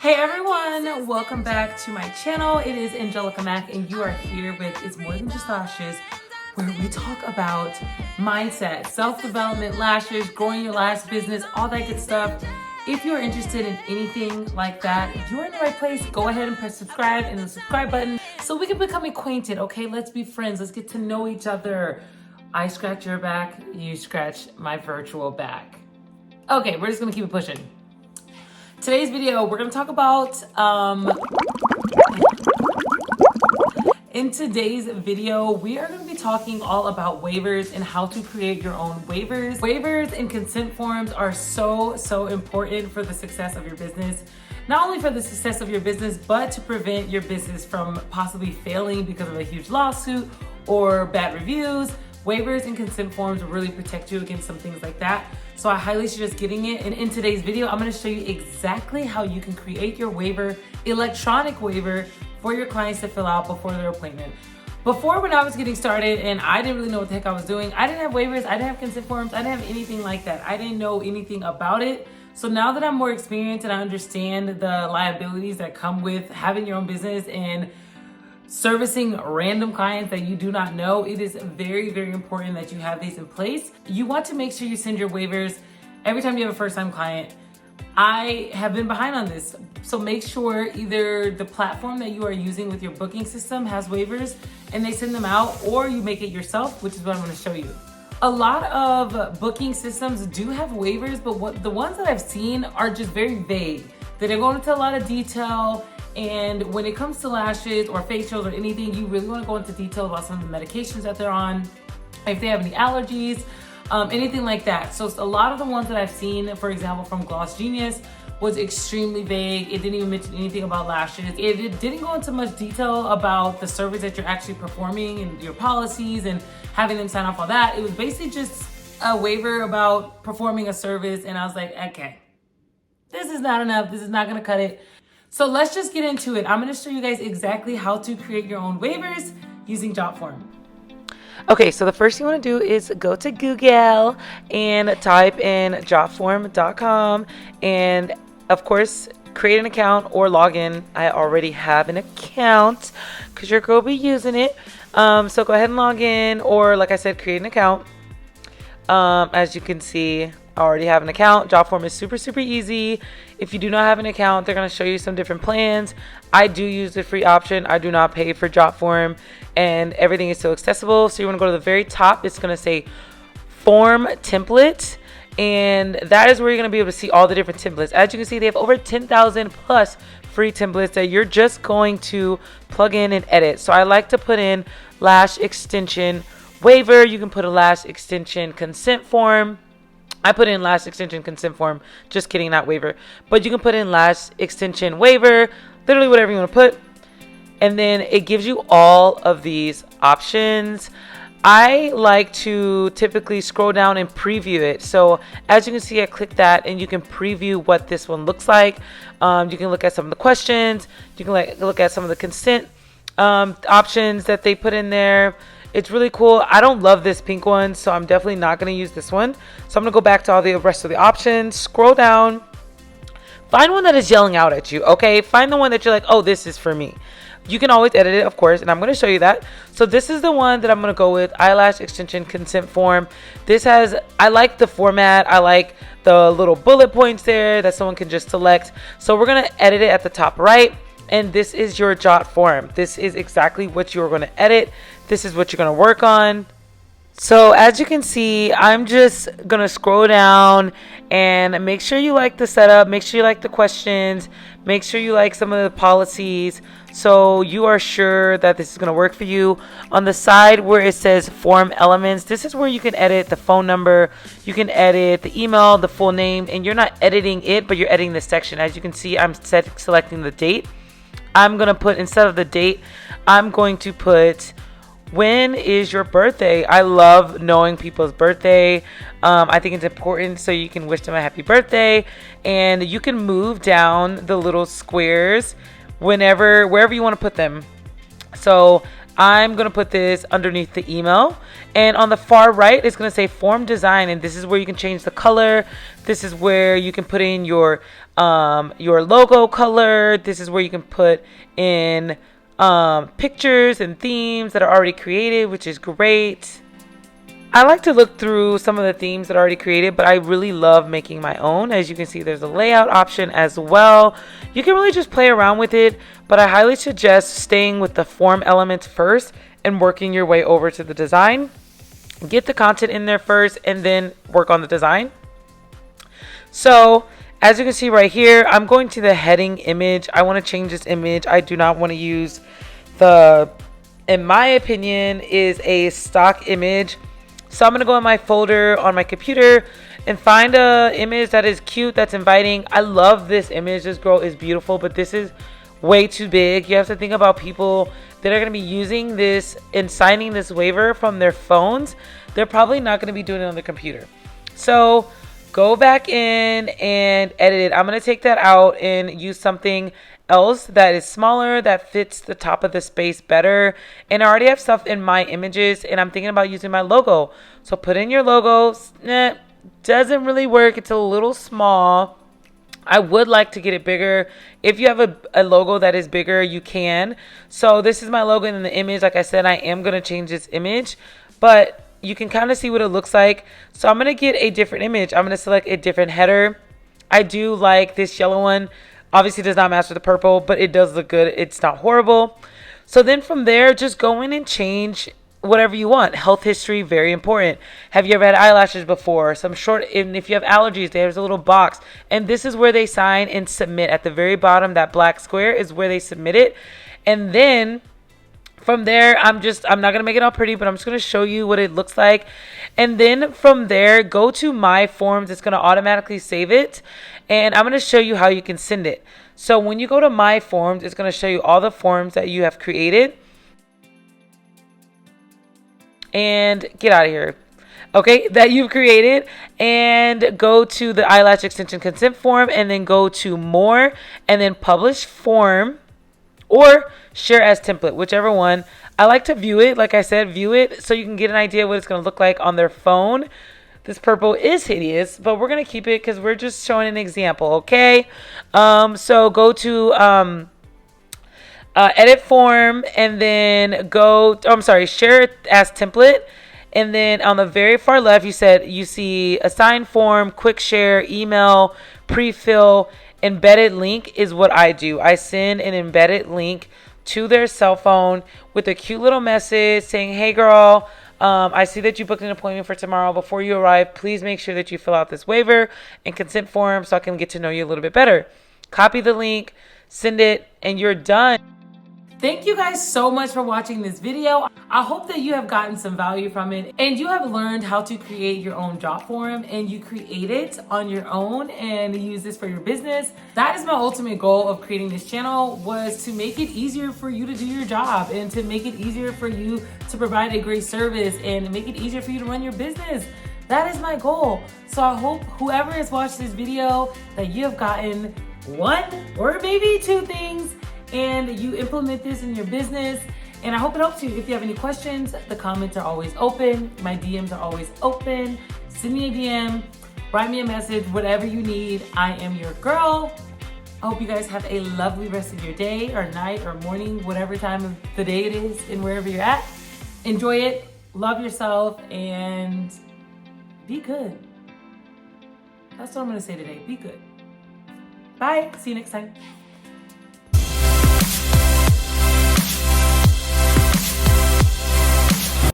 Hey everyone, welcome back to my channel. It is Angelica Mack and you are here with It's More Than Just Lashes, where we talk about mindset, self-development, lashes, growing your lash business, all that good stuff. If you're interested in anything like that, you're in the right place. Go ahead and press subscribe and the subscribe button so we can become acquainted, okay? Let's be friends. Let's get to know each other. I scratch your back, you scratch my virtual back. Okay, we're just gonna keep it pushing. Today's video, we're gonna talk about, in today's video, we are gonna be talking all about waivers and how to create your own waivers. Waivers and consent forms are so important for the success of your business. Not only for the success of your business, but to prevent your business from possibly failing because of a huge lawsuit or bad reviews. Waivers and consent forms really protect you against some things like that. So I highly suggest getting it. And in today's video, I'm gonna show you exactly how you can create your waiver, electronic waiver, for your clients to fill out before their appointment. Before, when I was getting started and I didn't really know what the heck I was doing, I didn't have waivers, I didn't have consent forms, I didn't have anything like that. I didn't know anything about it. So now that I'm more experienced and I understand the liabilities that come with having your own business and servicing random clients that you do not know, it is very important that you have these in place. You want to make sure you send your waivers every time you have a first-time client. I have been behind on this, so make sure either the platform that you are using with your booking system has waivers and they send them out, or you make it yourself, which is what I'm going to show you. A lot of booking systems do have waivers, but the ones that I've seen are just very vague. They don't go into a lot of detail. And when it comes to lashes or facials or anything, you really want to go into detail about some of the medications that they're on, if they have any allergies, anything like that. So a lot of the ones that I've seen, for example, from Gloss Genius, was extremely vague. It didn't even mention anything about lashes. It didn't go into much detail about the service that you're actually performing and your policies and having them sign off on that. It was basically just a waiver about performing a service. And I was like, okay, this is not enough. This is not gonna cut it. So let's just get into it. I'm gonna show you guys exactly how to create your own waivers using Jotform. Okay, so the first thing you wanna do is go to Google and type in jotform.com and of course, create an account or log in. I already have an account because your girl will be using it. So go ahead and log in, or like I said, create an account. As you can see, I already have an account. Jotform is super easy. If you do not have an account, they're going to show you some different plans. I do use the free option. I do not pay for Jotform, and everything is so accessible. So you want to go to the very top. It's going to say form template, and that is where you're going to be able to see all the different templates. As you can see, they have over 10,000 plus free templates that you're just going to plug in and edit. So I like to put in lash extension waiver. You can put a lash extension consent form. I put in lash extension consent form. Just kidding, not waiver. But you can put in lash extension waiver, literally whatever you want to put. And then it gives you all of these options. I like to typically scroll down and preview it. So as you can see, I click that and you can preview what this one looks like. You can look at some of the questions. You can look at some of the consent options that they put in there. It's really cool. I don't love this pink one, so I'm definitely not going to use this one. So I'm going to go back to all the rest of the options, scroll down, find one that is yelling out at you, okay? Find the one that you're like, oh, this is for me. You can always edit it, of course, and I'm going to show you that. So this is the one that I'm going to go with, eyelash extension consent form. I like the format. I like the little bullet points there that someone can just select. So we're going to edit it at the top right. And this is your Jotform. This is exactly what you're going to edit. This is what you're going to work on. So as you can see, I'm just going to scroll down and make sure you like the setup. Make sure you like the questions. Make sure you like some of the policies, so you are sure that this is going to work for you. On the side where it says form elements, this is where you can edit the phone number. You can edit the email, the full name, and you're not editing it, but you're editing the section. As you can see, I'm selecting the date. I'm going to put, instead of the date, I'm going to put, when is your birthday? I love knowing people's birthday. I think it's important, so you can wish them a happy birthday. And you can move down the little squares wherever you want to put them. So I'm going to put this underneath the email. And on the far right, it's going to say form design. And this is where you can change the color. This is where you can put in your logo color. This is where you can put in pictures and themes that are already created, which is great. I like to look through some of the themes that are already created, but I really love making my own. As you can see, there's a layout option as well. You can really just play around with it, but I highly suggest staying with the form elements first and working your way over to the design. Get the content in there first and then work on the design. So as you can see right here, I'm going to the heading image. I want to change this image. I do not want to use in my opinion, is a stock image. So I'm going to go in my folder on my computer and find a image that is cute, that's inviting. I love this image. This girl is beautiful, but this is way too big. You have to think about people that are going to be using this and signing this waiver from their phones. They're probably not going to be doing it on the computer. So go back in and edit it. I'm going to take that out and use something else that is smaller, that fits the top of the space better. And I already have stuff in my images and I'm thinking about using my logo. So put in your logo. Doesn't really work. It's a little small. I would like to get it bigger. If you have a logo that is bigger, you can. So this is my logo in the image. Like I said, I am going to change this image, but you can kind of see what it looks like. So I'm going to get a different image. I'm going to select a different header. I do like this yellow one. Obviously does not match with the purple, but it does look good. It's not horrible. So then from there, just go in and change whatever you want. Health history, very important. Have you ever had eyelashes before? Some short, and if you have allergies, there's a little box. And this is where they sign and submit. At the very bottom, that black square is where they submit it. And then from there, I'm not going to make it all pretty, but I'm just going to show you what it looks like. And then from there, go to My Forms. It's going to automatically save it. And I'm going to show you how you can send it. So when you go to My Forms, it's going to show you all the forms that you have created. And get out of here. Okay, that you've created. And go to the eyelash extension consent form. And then go to More. And then Publish Form. Or Share as Template, whichever one. I like to view it. Like I said, view it so you can get an idea what it's going to look like on their phone. This purple is hideous, but we're going to keep it because we're just showing an example, okay? So go to edit form and then share it as template. And then on the very far left, you see assign form, quick share, email, pre-fill, embedded link is what I do. I send an embedded link to their cell phone with a cute little message saying, hey girl, I see that you booked an appointment for tomorrow. Before you arrive, please make sure that you fill out this waiver and consent form so I can get to know you a little bit better. Copy the link, send it, and you're done. Thank you guys so much for watching this video. I hope that you have gotten some value from it and you have learned how to create your own Jotform and you create it on your own and use this for your business. That is my ultimate goal of creating this channel, was to make it easier for you to do your job and to make it easier for you to provide a great service and make it easier for you to run your business. That is my goal. So I hope whoever has watched this video that you have gotten one or maybe two things and you implement this in your business. And I hope it helps you. If you have any questions, the comments are always open. My DMs are always open. Send me a DM, write me a message, whatever you need. I am your girl. I hope you guys have a lovely rest of your day or night or morning, whatever time of the day it is and wherever you're at. Enjoy it, love yourself, and be good. That's what I'm gonna say today, be good. Bye, see you next time.